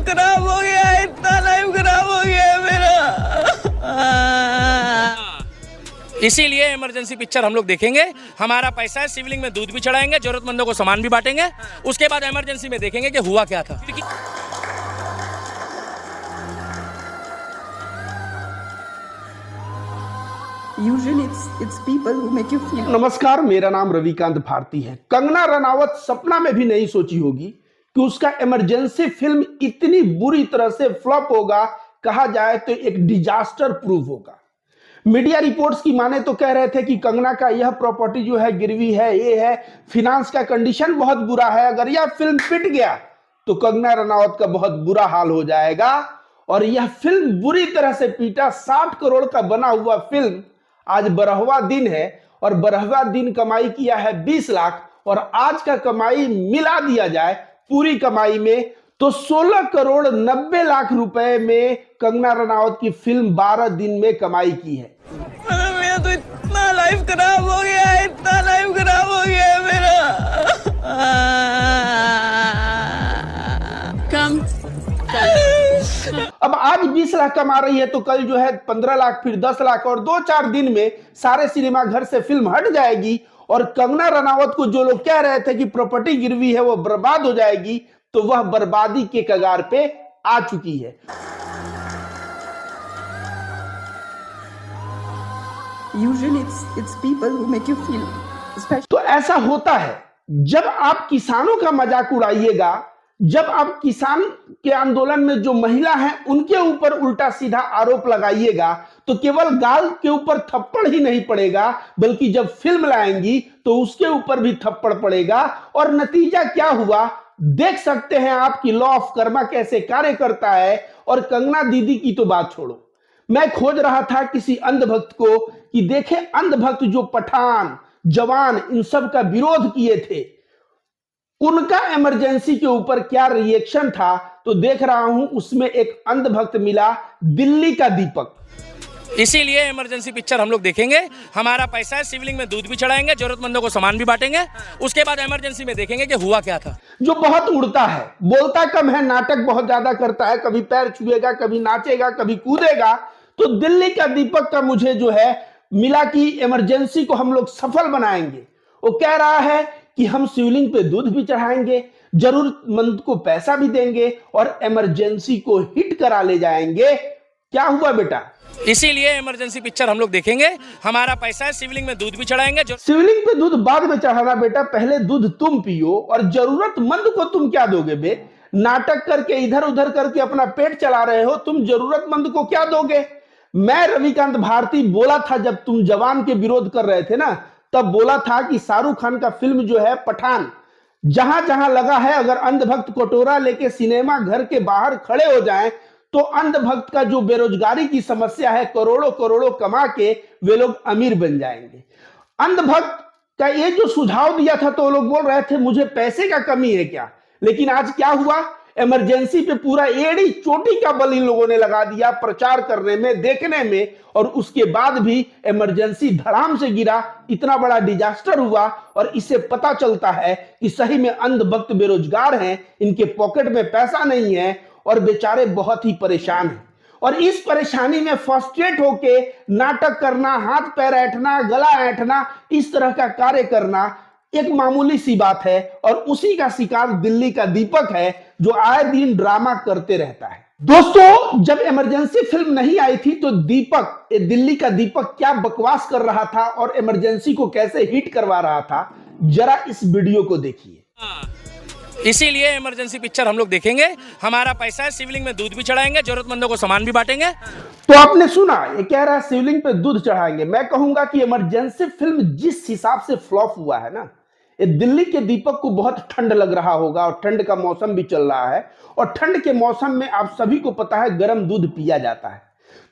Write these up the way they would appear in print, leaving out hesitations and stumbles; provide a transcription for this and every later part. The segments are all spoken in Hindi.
खराब हो गया है, इतना लाइफ खराब हो गया है मेरा। इसीलिए इमरजेंसी पिक्चर हम लोग देखेंगे। हमारा पैसा है, शिवलिंग में दूध भी चढ़ाएंगे, जरूरतमंदों को सामान भी बांटेंगे, उसके बाद इमरजेंसी में देखेंगे कि हुआ क्या था। Usually it's people who make you feel. नमस्कार, मेरा नाम रविकांत भारती है। कंगना रनावत सपना में भी नहीं सोची होगी कि उसका इमरजेंसी फिल्म इतनी बुरी तरह से फ्लॉप होगा, कहा जाए तो एक डिजास्टर प्रूफ होगा। मीडिया रिपोर्ट्स की माने तो कह रहे थे कि कंगना का यह प्रॉपर्टी जो है गिरवी है, ये है, फिनांस का कंडीशन बहुत बुरा है, अगर यह फिल्म पिट गया तो कंगना रनावत का बहुत बुरा हाल हो जाएगा। और यह फिल्म बुरी तरह से पीटा। 60 करोड़ का बना हुआ फिल्म आज 12वां दिन है और 12वां दिन कमाई किया है 20 लाख, और आज का कमाई मिला दिया जाए पूरी कमाई में तो 16 करोड़ 90 लाख रुपए में कंगना रनावत की फिल्म 12 दिन में कमाई की है। मेरा तो इतना लाइफ खराब हो गया है, इतना लाइफ खराब हो गया है मेरा। Come. अब आज 20 लाख कमा रही है तो कल जो है 15 लाख, फिर 10 लाख, और 2-4 दिन में सारे सिनेमा घर से फिल्म हट जाएगी। और कंगना रनावत को जो लोग कह रहे थे कि प्रॉपर्टी गिरवी है, वो बर्बाद हो जाएगी, तो वह बर्बादी के कगार पे आ चुकी है। Usually it's people who make you feel special. तो ऐसा होता है जब आप किसानों का मजाक उड़ाइएगा, जब आप किसान के आंदोलन में जो महिला हैं उनके ऊपर उल्टा सीधा आरोप लगाइएगा, तो केवल गाल के ऊपर थप्पड़ ही नहीं पड़ेगा, बल्कि जब फिल्म लाएंगी तो उसके ऊपर भी थप्पड़ पड़ेगा। और नतीजा क्या हुआ देख सकते हैं आप कि लॉ ऑफ कर्मा कैसे कार्य करता है। और कंगना दीदी की तो बात छोड़ो, मैं खोज रहा था किसी अंधभक्त को कि देखे अंधभक्त जो पठान, जवान, इन सब का विरोध किए थे, उनका इमरजेंसी के ऊपर क्या रिएक्शन था। तो देख रहा हूं उसमें एक अंधभक्त मिला, दिल्ली का दीपक। इसीलिए इमरजेंसी पिक्चर हम लोग देखेंगे। हमारा पैसा है, शिवलिंग में दूध भी चढ़ाएंगे, जरूरतमंदों को सामान भी बांटेंगे, उसके बाद इमरजेंसी में देखेंगे कि हुआ क्या था। जो बहुत उड़ता है, बोलता कम है, नाटक बहुत ज्यादा करता है, कभी पैर छुएगा, कभी नाचेगा, कभी कूदेगा। तो दिल्ली का दीपक का मुझे जो है मिला कि इमरजेंसी को हम लोग सफल बनाएंगे। वो कह रहा है कि हम शिवलिंग पे दूध भी चढ़ाएंगे, जरूरतमंद को पैसा भी देंगे और इमरजेंसी को हिट करा ले जाएंगे। क्या हुआ बेटा? इसीलिए इमरजेंसी पिक्चर हम लोग देखेंगे। हमारा पैसा है, शिवलिंग में दूध भी चढ़ाएंगे। शिवलिंग पे दूध बाद में चढ़ाना बेटा, पहले दूध तुम पियो। और जरूरतमंद को तुम क्या दोगे बे? नाटक करके इधर उधर करके अपना पेट चला रहे हो, तुम जरूरतमंद को क्या दोगे? मैं रविकांत भारती बोला था जब तुम जवान के विरोध कर रहे थे ना, तब बोला था कि शाहरुख खान का फिल्म जो है पठान, जहां जहां लगा है, अगर अंधभक्त कटोरा लेके सिनेमा घर के बाहर खड़े हो जाएं तो अंधभक्त का जो बेरोजगारी की समस्या है, करोड़ों करोड़ों कमा के वे लोग अमीर बन जाएंगे। अंधभक्त का ये जो सुझाव दिया था तो वो लोग बोल रहे थे मुझे पैसे का कमी है क्या, लेकिन आज क्या हुआ? इमरजेंसी पे पूरा एड़ी चोटी का बल इन लोगों ने लगा दिया प्रचार करने में, देखने में, और उसके बाद भी इमरजेंसी धड़ाम से गिरा, इतना बड़ा डिजास्टर हुआ। और इससे पता चलता है कि सही में अंधभक्त बेरोजगार हैं, इनके पॉकेट में पैसा नहीं है और बेचारे बहुत ही परेशान हैं। और इस परेशानी में फ्रस्ट्रेट होके नाटक करना, हाथ पैर ऐंठना, गला ऐंठना, इस तरह का कार्य करना एक मामूली सी बात है। और उसी का शिकार दिल्ली का दीपक है जो आए दिन ड्रामा करते रहता है। दोस्तों, जब इमरजेंसी फिल्म नहीं आई थी तो दीपक, दिल्ली का दीपक क्या बकवास कर रहा था और इमरजेंसी को कैसे हिट करवा रहा था, जरा इस वीडियो को देखिए। इसीलिए इमरजेंसी पिक्चर हम लोग देखेंगे। हमारा पैसा है, शिवलिंग में दूध भी चढ़ाएंगे, जरूरतमंदों को सामान भी बांटेंगे। तो आपने सुना, ये कह रहा है शिवलिंग पे दूध चढ़ाएंगे। मैं कहूंगा कि इमरजेंसी फिल्म जिस हिसाब से फ्लॉप हुआ है ना, ये दिल्ली के दीपक को बहुत ठंड लग रहा होगा, और ठंड का मौसम भी चल रहा है। और ठंड के मौसम में आप सभी को पता है गर्म दूध पिया जाता है।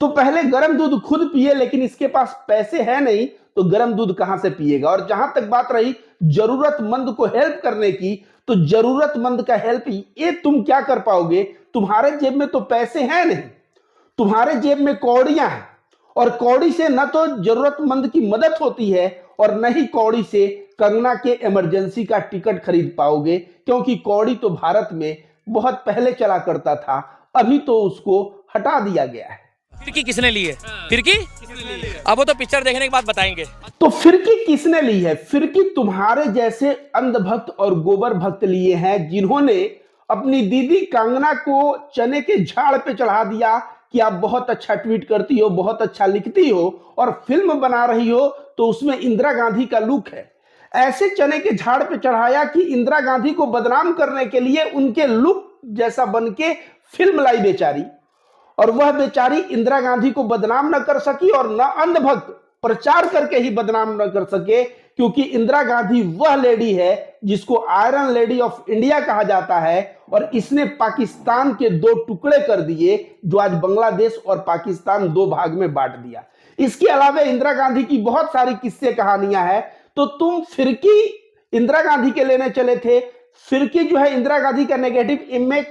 तो पहले गर्म दूध खुद पिए, लेकिन इसके पास पैसे है नहीं तो गर्म दूध कहां से पिएगा। और जहां तक बात रही जरूरतमंद को हेल्प करने की, तो जरूरतमंद का हेल्प ये तुम क्या कर पाओगे? तुम्हारे जेब में तो पैसे हैं नहीं, तुम्हारे जेब में कौड़ियां हैं, और कौड़ी से न तो जरूरतमंद की मदद होती है और न ही कौड़ी से कंगना के इमरजेंसी का टिकट खरीद पाओगे, क्योंकि कौड़ी तो भारत में बहुत पहले चला करता था, अभी तो उसको हटा दिया गया है। फिरकी किसने ली है? फिरकी अब वो तो पिक्चर देखने के बाद बताएंगे। तो फिरकी किसने ली है? फिरकी तुम्हारे जैसे अंधभक्त और गोबर भक्त लिए हैं, जिन्होंने अपनी दीदी कंगना को चने के झाड़ पे चढ़ा दिया कि आप बहुत अच्छा ट्वीट करती हो, बहुत अच्छा लिखती हो और फिल्म बना रही हो तो उसमें इंदिरा गांधी का लुक है। ऐसे चने के झाड़ पे चढ़ाया कि इंदिरा गांधी को बदनाम करने के लिए उनके लुक जैसा बन के फिल्म लाई बेचारी, और वह बेचारी इंदिरा गांधी को बदनाम न कर सकी और न अंधभक्त प्रचार करके ही बदनाम न कर सके, क्योंकि इंदिरा गांधी वह लेडी है जिसको आयरन लेडी ऑफ इंडिया कहा जाता है और इसने पाकिस्तान के 2 टुकड़े कर दिए, जो आज बांग्लादेश और पाकिस्तान 2 भाग में बांट दिया। इसके अलावा इंदिरा गांधी की बहुत सारी किस्से कहानियां हैं। तो तुम फिरकी इंदिरा गांधी के लेने चले थे, फिरकी जो है इंदिरा गांधी का नेगेटिव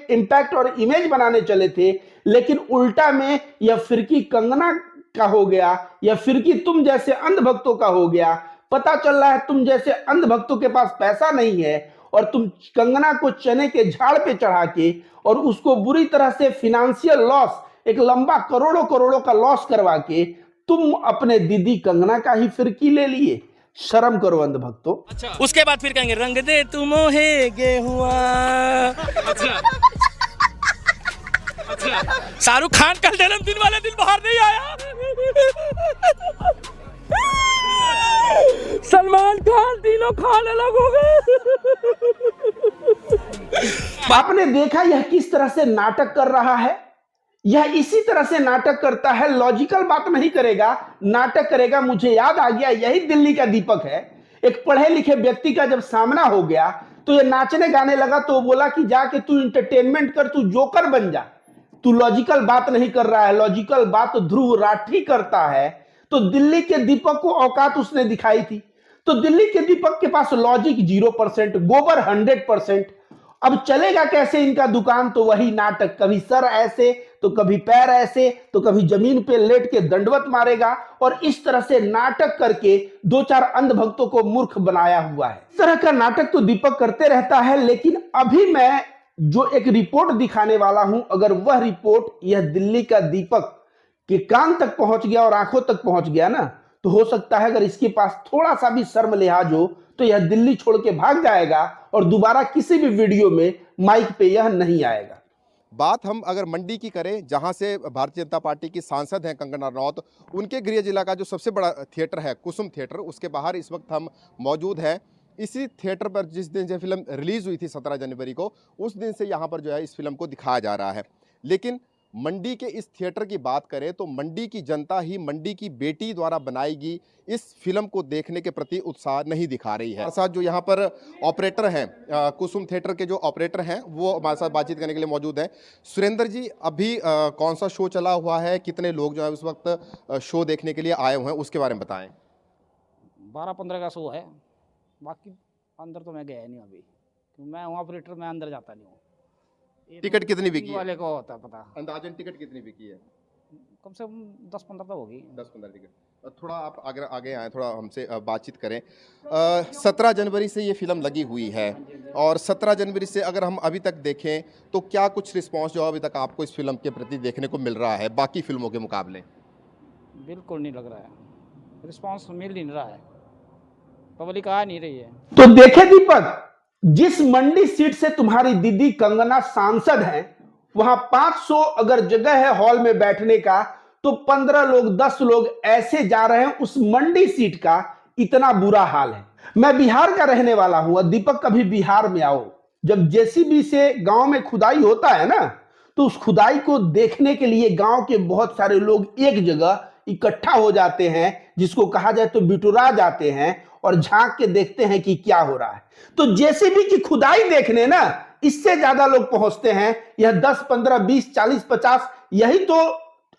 इम्पैक्ट और इमेज बनाने चले थे, लेकिन उल्टा में यह फिरकी कंगना का हो गया, या फिरकी तुम जैसे अंधभक्तों का हो गया। पता चल रहा है तुम जैसे अंधभक्तों के पास पैसा नहीं है और तुम कंगना को चने के झाड़ पे चढ़ा के और उसको बुरी तरह से फिनेंशियल लॉस, एक लंबा करोड़ों करोड़ों का लॉस करवा के तुम अपने दीदी कंगना का ही फिरकी ले लिए। शर्म करो अंधभक्तों। अच्छा, उसके बाद फिर कहेंगे रंग दे तू मोहे गेहुआ। अच्छा। शाहरुख खान का जन्मदिन वाले दिन बाहर नहीं आया। सलमान खान, तीनों खान अलग हो गए। आपने देखा यह किस तरह से नाटक कर रहा है? यह इसी तरह से नाटक करता है, लॉजिकल बात नहीं करेगा, नाटक करेगा। मुझे याद आ गया, यही दिल्ली का दीपक है। एक पढ़े लिखे व्यक्ति का जब सामना हो गया तो ये नाचने गाने लगा, तो बोला कि जाके तू इंटरटेनमेंट कर, तू जोकर बन जा। तू लॉजिकल बात नहीं कर रहा है, लॉजिकल बात ध्रुव राठी करता है। तो दिल्ली के दीपक को औकात उसने दिखाई थी। तो दिल्ली के दीपक के पास लॉजिक 0%, गोबर 100%। अब चलेगा कैसे इनका दुकान? तो वही नाटक, कभी सर ऐसे तो कभी पैर ऐसे तो कभी जमीन पे लेट के दंडवत मारेगा, और इस तरह से नाटक करके 2-4 अंधभक्तों को मूर्ख बनाया हुआ है। इस तरह का नाटक तो दीपक करते रहता है। लेकिन अभी मैं जो एक रिपोर्ट दिखाने वाला हूं, अगर वह रिपोर्ट यह दिल्ली का दीपक के कान तक पहुंच गया और आंखों तक पहुंच गया ना, तो हो सकता है अगर इसके पास थोड़ा सा भी शर्म लिहाज हो तो यह दिल्ली छोड़ के भाग जाएगा और दोबारा किसी भी वीडियो में माइक पे यह नहीं आएगा। बात हम अगर मंडी की करें, जहां से भारतीय जनता पार्टी की सांसद हैं कंगना रनौत, उनके गृह जिला का जो सबसे बड़ा थिएटर है कुसुम थिएटर, उसके बाहर इस वक्त हम मौजूद हैं। इसी थिएटर पर जिस दिन ये फिल्म रिलीज़ हुई थी 17 जनवरी को, उस दिन से यहाँ पर जो है इस फिल्म को दिखाया जा रहा है। लेकिन मंडी के इस थिएटर की बात करें तो मंडी की जनता ही मंडी की बेटी द्वारा बनाई गई इस फिल्म को देखने के प्रति उत्साह नहीं दिखा रही है। साथ जो यहाँ पर ऑपरेटर हैं, कुसुम थिएटर के जो ऑपरेटर हैं, वो हमारे साथ बातचीत करने के लिए मौजूद हैं। सुरेंद्र जी, अभी कौन सा शो चला हुआ है, कितने लोग जो है उस वक्त शो देखने के लिए आए हुए हैं, उसके बारे में बताएं। 12-15 का शो है, बाकी अंदर तो मैं गया नहीं अभी, क्योंकि मैं वहाँ ऑपरेटर में अंदर जाता नहीं हूँ। टिकट कितनी बिकी वाले को होता पता, अंदाजन टिकट कितनी बिकी है? कम से कम 10-15 तो होगी। 10-15 टिकट। थोड़ा आप आगे आए, थोड़ा हमसे बातचीत करें। 17 जनवरी से ये फिल्म लगी हुई है और 17 जनवरी से अगर हम अभी तक देखें तो क्या कुछ रिस्पांस जो अभी तक आपको इस फिल्म के प्रति देखने को मिल रहा है बाकी फिल्मों के मुकाबले? बिल्कुल नहीं लग रहा है, रिस्पांस मिल नहीं रहा है, पब्लिक आ नहीं रही है। तो देखे दीपक, जिस मंडी सीट से तुम्हारी दीदी कंगना सांसद है, वहां 500 अगर जगह है हॉल में बैठने का, तो 15 लोग 10 लोग ऐसे जा रहे हैं। उस मंडी सीट का इतना बुरा हाल है। मैं बिहार का रहने वाला हूं, दीपक कभी बिहार में आओ, जब जेसीबी से गांव में खुदाई होता है ना, तो उस खुदाई को देखने के लिए गांव के बहुत सारे लोग एक जगह इकट्ठा हो जाते हैं, जिसको कहा जाए तो बिटुरा जाते हैं और झांक के देखते हैं कि क्या हो रहा है। तो जेसीबी की खुदाई देखने ना इससे ज्यादा लोग पहुंचते हैं। यह 10, 15, 20, 40, 50 यही तो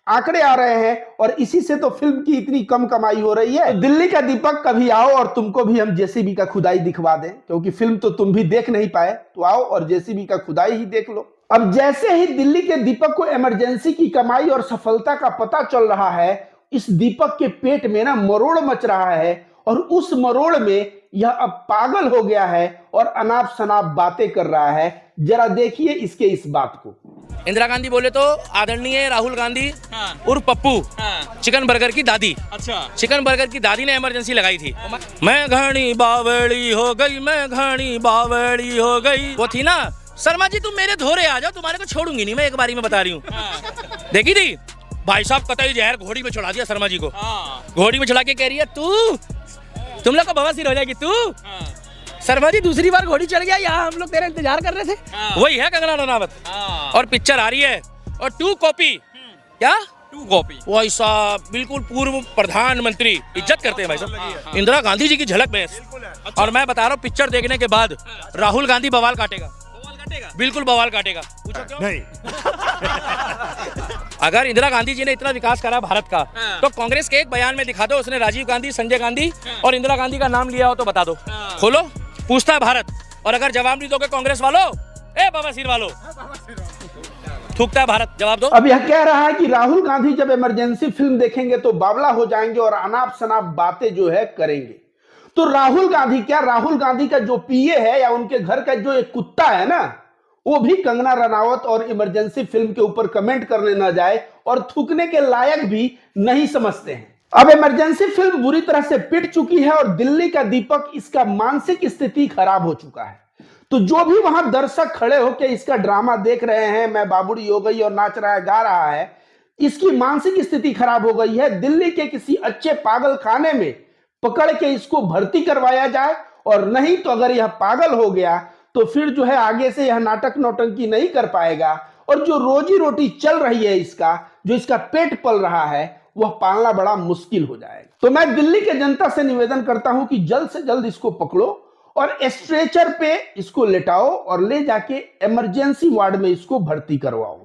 आंकड़े आ रहे हैं, और इसी से तो फिल्म की इतनी कम कमाई हो रही है। दिल्ली का दीपक, कभी आओ और तुमको भी हम जेसीबी का खुदाई दिखवा दें, क्योंकि फिल्म तो तुम भी देख नहीं पाए, तो आओ और जेसीबी का खुदाई ही देख लो। अब जैसे ही दिल्ली के दीपक को इमरजेंसी की कमाई और सफलता का पता चल रहा है, इस दीपक के पेट में ना मरोड़ मच रहा है, और उस मरोड़ में यह अब पागल हो गया है और अनाप शनाप बातें कर रहा है। जरा देखिए इसके इस बात को। इंदिरा गांधी बोले तो आदरणीय राहुल गांधी उर्फ पप्पू चिकन बर्गर की दादी। अच्छा, चिकन बर्गर की दादी ने इमरजेंसी लगाई थी। मैं घनी बावड़ी हो गई, मैं घनी बावड़ी हो गई, वो थी ना, शर्मा जी तुम मेरे धोरे आ जाओ, तुम्हारे को छोड़ूंगी नहीं मैं, एक बारी में बता रही हूँ। देखी थी भाई साहब, कतई जहर घोड़ी में चढ़ा दिया शर्मा जी को। घोड़ी में चढ़ा के कह रही है तुम लोग का बवासीर हो जाएगी तू। शर्मा जी दूसरी बार घोड़ी चढ़ गया, यहाँ हम लोग तेरा इंतजार कर रहे थे। वही है कंगना रनावत। और पिक्चर आ रही है, और 2 कॉपी, क्या 2 कॉपी, वही साहब बिल्कुल पूर्व प्रधानमंत्री, इज्जत करते हैं भाई साहब, इंदिरा गांधी जी की झलक में। और मैं बता रहा हूँ पिक्चर देखने के बाद राहुल गांधी बवाल काटेगा, बिल्कुल बवाल काटेगा। नहीं अगर इंदिरा गांधी जी ने इतना विकास करा भारत का, तो कांग्रेस के एक बयान में दिखा दो उसने राजीव गांधी, संजय गांधी और इंदिरा गांधी का नाम लिया हो तो बता दो। खोलो, पूछता है भारत। और अगर जवाब नहीं दोगे कांग्रेस वालों, ए बवासीर वालों, थूकता है भारत, जवाब दो। अब यह कह रहा है कि राहुल गांधी जब इमरजेंसी फिल्म देखेंगे तो बावला हो जाएंगे और अनाप शनाप बातें जो है करेंगे। तो राहुल गांधी क्या, राहुल गांधी का जो पीए है या उनके घर का जो एक कुत्ता है ना, वो भी कंगना रनावत और इमरजेंसी फिल्म के ऊपर कमेंट करने न जाए और थूकने के लायक भी नहीं समझते हैं। अब इमरजेंसी फिल्म बुरी तरह से पिट चुकी है और दिल्ली का दीपक इसका मानसिक स्थिति खराब हो चुका है। तो जो भी वहां दर्शक खड़े होकर इसका ड्रामा देख रहे हैं, मैं बाबूड़ी हो गई और नाच रहा है, गा रहा है, इसकी मानसिक स्थिति खराब हो गई है। दिल्ली के किसी अच्छे पागल खाने में पकड़ के इसको भर्ती करवाया जाए, और नहीं तो अगर यह पागल हो गया तो फिर जो है आगे से यह नाटक नौटंकी नहीं कर पाएगा, और जो रोजी रोटी चल रही है इसका, जो इसका पेट पल रहा है, वह पालना बड़ा मुश्किल हो जाएगा। तो मैं दिल्ली के जनता से निवेदन करता हूं कि जल्द से जल्द इसको पकड़ो और स्ट्रेचर पे इसको लेटाओ और ले जाके इमरजेंसी वार्ड में इसको भर्ती करवाओ।